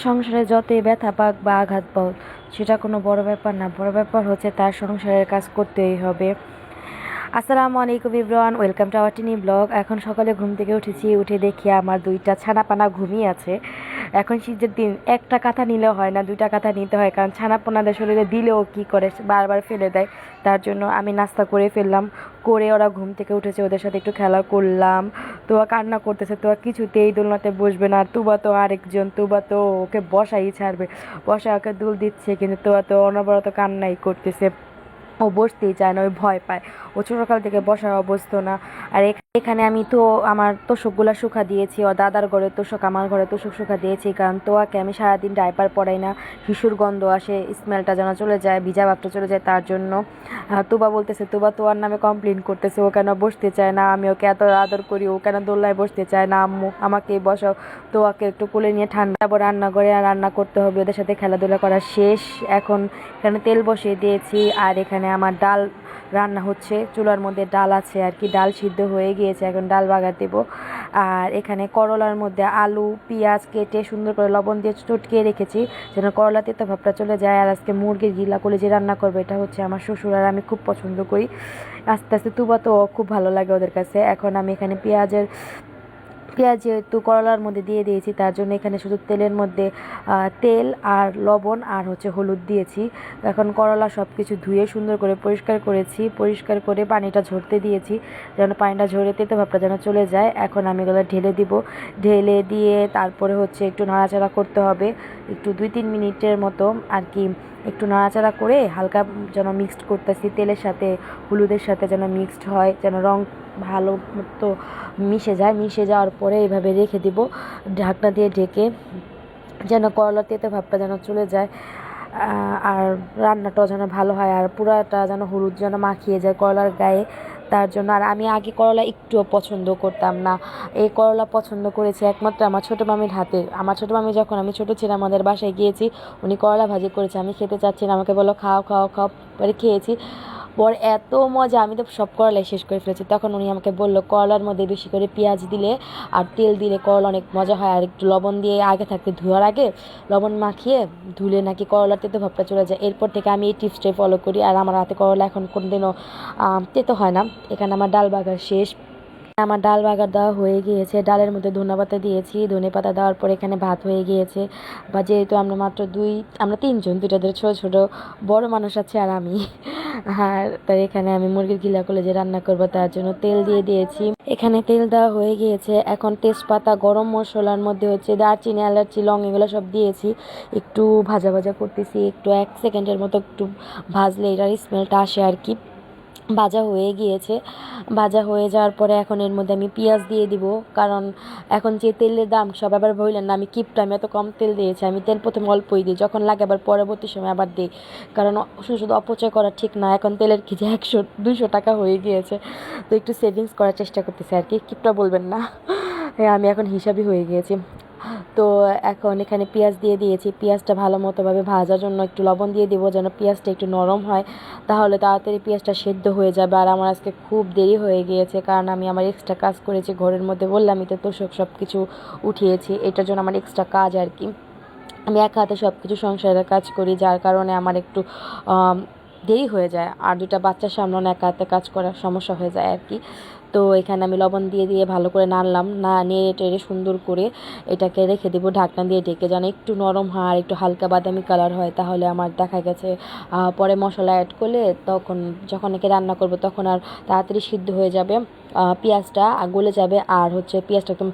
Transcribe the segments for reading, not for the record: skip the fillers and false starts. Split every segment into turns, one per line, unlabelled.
সংসারে যতই ব্যথা পাক বা আঘাত পাও, সেটা কোনো বড় ব্যাপার না। বড় ব্যাপার হচ্ছে তার সংসারের কাজ করতেই হবে। আসসালামু আলাইকুম everyone, welcome to our tiny blog. এখন সকালে ঘুম থেকে উঠেছি, উঠে দেখি আমার দুইটা ছানাপানা ঘুমিয়ে আছে। এখন শীতের দিন একটা কাঁথা নিলেও হয় না, দুইটা কাঁথা নিতে হয়, কারণ ছানাপোনাদের শরীরে দিলেও কী করে, বারবার ফেলে দেয়। তার জন্য আমি নাস্তা করে ফেললাম, করে ওরা ঘুম থেকে উঠেছে, ওদের সাথে একটু খেলা করলাম। তোয়া কান্না করতেছে, তোয়া কিছুতেই দোলনাতে বসবে না। আর তুবা তো আরেকজন, তুবা তো ওকে বসাই ছাড়বে, বসা ওকে দুল দিচ্ছে, কিন্তু তোয়া তো অনবরত কান্নাই করতেছে। ও বসতেই চায় না, ওই ভয় পায়। ও ছোটোকাল থেকে বসার অভ্যস্ত না। আর এখানে আমি তো আমার তোষকগুলো শুকা দিয়েছি, ও দাদার ঘরে তোষক, আমার ঘরে তোষক শুকা দিয়েছি, কারণ তোয়াকে আমি সারাদিন ডাইপার পরাই না, শিশুর গন্ধ আসে, স্মেলটা যেন চলে যায়, ভিজা ভাবটা চলে যায়। তার জন্য তুবা বলতেছে, তুবা তোয়ার নামে কমপ্লেন করতেছে, ও কেন বসতে চায় না, আমি ওকে এত আদর করি, ও কেন দোলনায় বসতে চায় না, আম্মু আমাকে বসাও। তোয়াকে একটু কোলে নিয়ে ঠান্ডা তারপর রান্নাঘরে রান্না করতে হবে, ওদের সাথে খেলাধুলা করা শেষ। এখন এখানে তেল বসিয়ে দিয়েছি, আর এখানে আমার ডাল রান্না হচ্ছে, চুলার মধ্যে ডাল আছে আর কি, ডাল সিদ্ধ হয়ে গিয়েছে, এখন ডাল বাগার দেবো। আর এখানে করলার মধ্যে আলু পেঁয়াজ কেটে সুন্দর করে লবণ দিয়ে চটকিয়ে রেখেছি, যেন করলা তেতো ভাবটা চলে যায়। আর আজকে মুরগির গিলা কলিজি রান্না করবো, এটা হচ্ছে আমার শ্বশুর আর আমি খুব পছন্দ করি। আস্তে আস্তে তুবা তো খুব ভালো লাগে ওদের কাছে। এখন আমি এখানে পেঁয়াজ যেহেতু করলার মধ্যে দিয়ে দিয়েছি, তার জন্য এখানে শুধু তেলের মধ্যে তেল আর লবণ আর হচ্ছে হলুদ দিয়েছি। এখন করলা সব কিছু ধুয়ে সুন্দর করে পরিষ্কার করেছি, পরিষ্কার করে পানিটা ঝরতে দিয়েছি, যেন পানিটা ঝরে তেতো ভাবটা যেন চলে যায়। এখন আমি এগুলো ঢেলে দিব, ঢেলে দিয়ে তারপরে হচ্ছে একটু নাড়াচাড়া করতে হবে, একটু 2-3 মিনিটের মতো আর কি। একটু নাড়াচাড়া করে হালকা যেন মিক্সড করতেছি, তেলের সাথে হলুদের সাথে যেন মিক্সড হয়, যেন রং ভালো মতো মিশে যায়। মিশে যাওয়ার পরে এইভাবে রেখে দিব ঢাকনা দিয়ে ঢেকে, যেন করলার তেতো ভাবটা যেন চলে যায়, আর রান্নাটাও যেন ভালো হয়, আর পুরাটা যেন হলুদ যেন মাখিয়ে যায় করলার গায়ে। তার জন্য, আর আমি আগে করলা একটুও পছন্দ করতাম না, এই করলা পছন্দ করেছে একমাত্র আমার ছোটো মামির হাতে। আমার ছোটো মামি যখন আমি ছোটো ছিলাম আমাদের বাসায় গিয়েছি, উনি করলা ভাজি করেছে, আমি খেতে চাচ্ছি না, আমাকে বলো খাও খাও খাও, পরে খেয়েছি। পর এত মজা, আমি তো সব করলাই শেষ করে ফেলেছি। তখন উনি আমাকে বললো করলার মধ্যে বেশি করে পেঁয়াজ দিলে আর তেল দিলে করলা অনেক মজা হয়, আর একটু লবণ দিয়ে আগে থাকতে ধোয়ার আগে লবণ মাখিয়ে ধুলে নাকি করলার তেতো ভাবটা চলে যায়। এরপর থেকে আমি এই টিপসটাই ফলো করি, আর আমার হাতে করলা এখন কোনোদিনও তেতো হয় না। এখানে আমার ডাল বাগার শেষ, আমার ডাল বাগার দেওয়া হয়ে গিয়েছে, ডালের মধ্যে ধনেপাতা দিয়েছি, ধনেপাতা দেওয়ার পর এখানে ভাত হয়ে গিয়েছে। বা যেহেতু আমরা তিনজন, দুইটা ধরে ছোটো ছোটো বড় মানুষ আছে আর আমি, আর তাই এখানে আমি মুরগির গিলা কলিজা রান্না করব, তার জন্য তেল দিয়ে দিয়েছি। এখানে তেল দেওয়া হয়ে গিয়েছে, এখন তেজপাতা, গরম মশলার মধ্যে হচ্ছে দারচিনি, এলাচি, লং এগুলো সব দিয়েছি, একটু ভাজা ভাজা করতেছি, একটু 1 সেকেন্ডের মতো একটু ভাজলে এটার স্মেলটা আসে আর কি। ভাজা হয়ে গিয়েছে, ভাজা হয়ে যাওয়ার পরে এখন এর মধ্যে আমি পেঁয়াজ দিয়ে দিব, কারণ এখন যে তেলের দাম সব আবার বললেন না আমি কিপটা, আমি এত কম তেল দিয়েছি, আমি তেল প্রথমে অল্পই দিই, যখন লাগে আবার পরবর্তী সময় আবার দিই, কারণ শুধু শুধু অপচয় করা ঠিক না। এখন তেলের কেজি 100-200 টাকা হয়ে গিয়েছে, তো একটু সেভিংস করার চেষ্টা করতেছি আর কি, কিপটা বলবেন না। হ্যাঁ, আমি এখন হিসাবই হয়ে গিয়েছি। তো এখন এখানে পেঁয়াজ দিয়ে দিয়েছি, পেঁয়াজটা ভালো মতোভাবে ভাজার জন্য একটু লবণ দিয়ে দিব, যেন পেঁয়াজটা একটু নরম হয়, তাহলে তাড়াতাড়ি পেঁয়াজটা সেদ্ধ হয়ে যাবে। আর আমার আজকে খুব দেরি হয়ে গিয়েছে, কারণ আমি আমার এক্সট্রা কাজ করেছি ঘরের মধ্যে, বললামই তো তোষক সব কিছু উঠিয়েছি, এটার জন্য আমার এক্সট্রা কাজ আর কি। আমি এক হাতে সব কিছু সংসারের কাজ করি, যার কারণে আমার একটু দেরি হয়ে যায়, আর দুটা বাচ্চা সামলানো এক হাতে কাজ করার সমস্যা হয়ে যায় আর কি। তো এখানে আমি লবণ দিয়ে দিয়ে ভালো করে নাড়লাম, না নেড়ে টেড়ে সুন্দর করে এটাকে রেখে দেবো ঢাকনা দিয়ে ঢেকে, যেন একটু নরম হয় আর একটু হালকা বাদামি কালার হয়, তাহলে আমার দেখা গেছে পরে মশলা অ্যাড করলে তখন যখন একে রান্না করব তখন আর তাড়াতাড়ি সিদ্ধ হয়ে যাবে, পেঁয়াজটা গলে যাবে। আর হচ্ছে পেঁয়াজটা একদম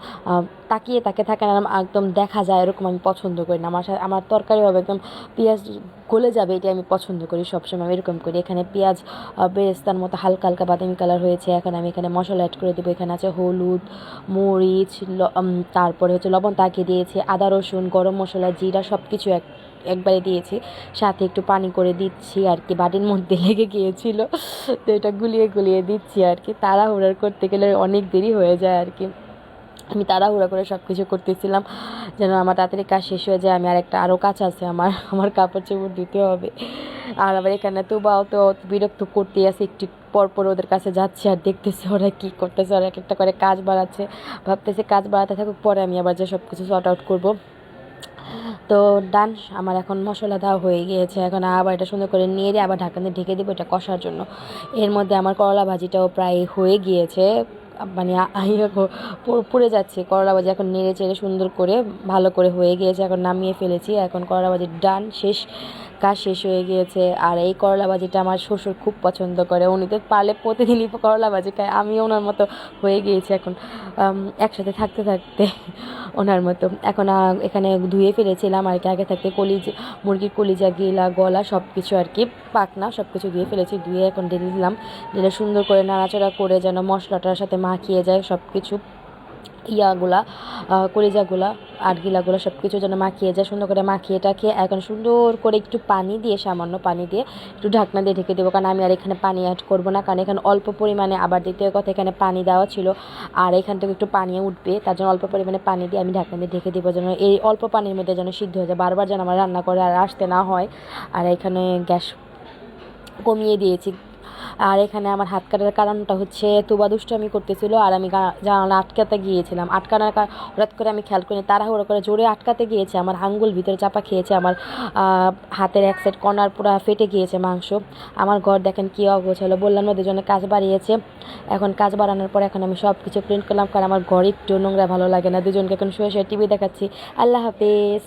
তাকিয়ে তাকে থাকে না, একদম দেখা যায় এরকম আমি পছন্দ করি না। আমার তরকারি হবে একদম পেঁয়াজ গলে যাবে, এটি আমি পছন্দ করি সবসময়, আমি এরকম করি। এখানে পেঁয়াজ বেরেস্তার মতো হালকা হালকা বাদামি কালার হয়েছে, এখন আমি এখানে মশলা অ্যাড করে দেবো। এখানে আছে হলুদ, মরিচ, তারপরে হচ্ছে লবণ তাকিয়ে দিয়েছি, আদা রসুন, গরম মশলা, জিরা সব কিছু একবারে দিয়েছি, সাথে একটু পানি করে দিচ্ছি আর কি, বাটির মধ্যে লেগে গিয়েছিল, তো এটা গুলিয়ে গুলিয়ে দিচ্ছি আর কি। তাড়াহুড়ার করতে গেলে অনেক দেরি হয়ে যায় আর কি, আমি তাড়াহুড়া করে সব কিছু করতেছিলাম যেন আমার তাড়াতাড়ি কাজ শেষ হয়ে যায়। আমি আরও কাজ আছে, আমার কাপড় চোপড় ধুতে হবে। আর আবার এখানে তো বিরক্ত করতেই আছে, একটু পরপর ওদের কাছে যাচ্ছে আর দেখতেছে ওরা কী করতেছে, ওরা এক একটা করে কাজ বাড়াচ্ছে, ভাবতেছে কাজ বাড়াতে থাকুক, পরে আমি আবার যে সব কিছু সর্ট আউট করবো। তো ডান, আমার এখন মশলা দেওয়া হয়ে গিয়েছে। এখন আবার এটা সুন্দর করে নেড়ে আবার ঢাকনা দিয়ে ঢেকে দেবো এটা কষার জন্য। এর মধ্যে আমার করলা ভাজিটাও প্রায় হয়ে গিয়েছে, মানে পুড়ে যাচ্ছে করলা ভাজি। এখন নেড়ে চেড়ে সুন্দর করে ভালো করে হয়ে গিয়েছে, এখন নামিয়ে ফেলেছি। এখন করলা ভাজির ডান শেষ, কাজ শেষ হয়ে গিয়েছে। আর এই করলা ভাজিটা আমার শ্বশুর খুব পছন্দ করে, উনি তো পারলে প্রতিদিনই করলা ভাজি খায়। আমিও ওনার মতো হয়ে গিয়েছি এখন, একসাথে থাকতে থাকতে ওনার মতো। এখন এখানে ধুয়ে ফেলেছিলাম আর কি আগে থাকতে মুরগির কলিজা, গিলা, গলা সব কিছু আর কি, পাখনা সব কিছু ধুয়ে ফেলেছি। ধুয়ে এখন ঢেলে দিলাম, ঢেলে সুন্দর করে নাড়াচাড়া করে যেন মশলাটার সাথে মাখিয়ে যায় সব কিছু, ইয়াগুলা, কলিজাগুলা আর গিলাগুলো সব কিছু যেন মাখিয়ে যায়। সুন্দর করে মাখিয়ে টাখিয়ে এখন সুন্দর করে একটু পানি দিয়ে, সামান্য পানি দিয়ে একটু ঢাকনা দিয়ে ঢেকে দেবো, কারণ আমি আর এখানে পানি অ্যাড করবো না, কারণ এখানে অল্প পরিমাণে, আবার দ্বিতীয় কথা এখানে পানি দেওয়া ছিল আর এখান থেকে একটু পানি উঠবে, তার জন্য অল্প পরিমাণে পানি দিয়ে আমি ঢাকনা দিয়ে ঢেকে দেবো, যেন এই অল্প পানির মধ্যে যেন সিদ্ধ হয়ে যায়, বারবার যেন আমার রান্না করে আর আসতে না হয়। আর এখানে গ্যাস কমিয়ে দিয়েছি। আর এখানে আমার হাত কাটার কারণটা হচ্ছে তুবা দুষ্টামি করতেছিল আর আমি জানালা আটকাতে গিয়েছিলাম। আটকানোর হঠাৎ করে আমি খেয়াল করিনি, তাড়াহুড়ো করে জোরে আটকাতে গিয়েছে, আমার আঙ্গুল ভিতরে চাপা খেয়েছে, আমার হাতের এক সাইড কর্নার পুরো ফেটে গিয়েছে মাংস। আমার ঘর দেখেন কী অগোছালো, বললাম না দুজনে কাজ বাড়িয়েছে। এখন কাজ বাড়ানোর পর এখন আমি সব কিছু প্রিন্ট করলাম, কারণ আমার ঘর একটু নোংরা ভালো লাগে না। দুজনকে এখন শুয়ে শুয়ে টিভি দেখাচ্ছি। আল্লাহ হাফেজ।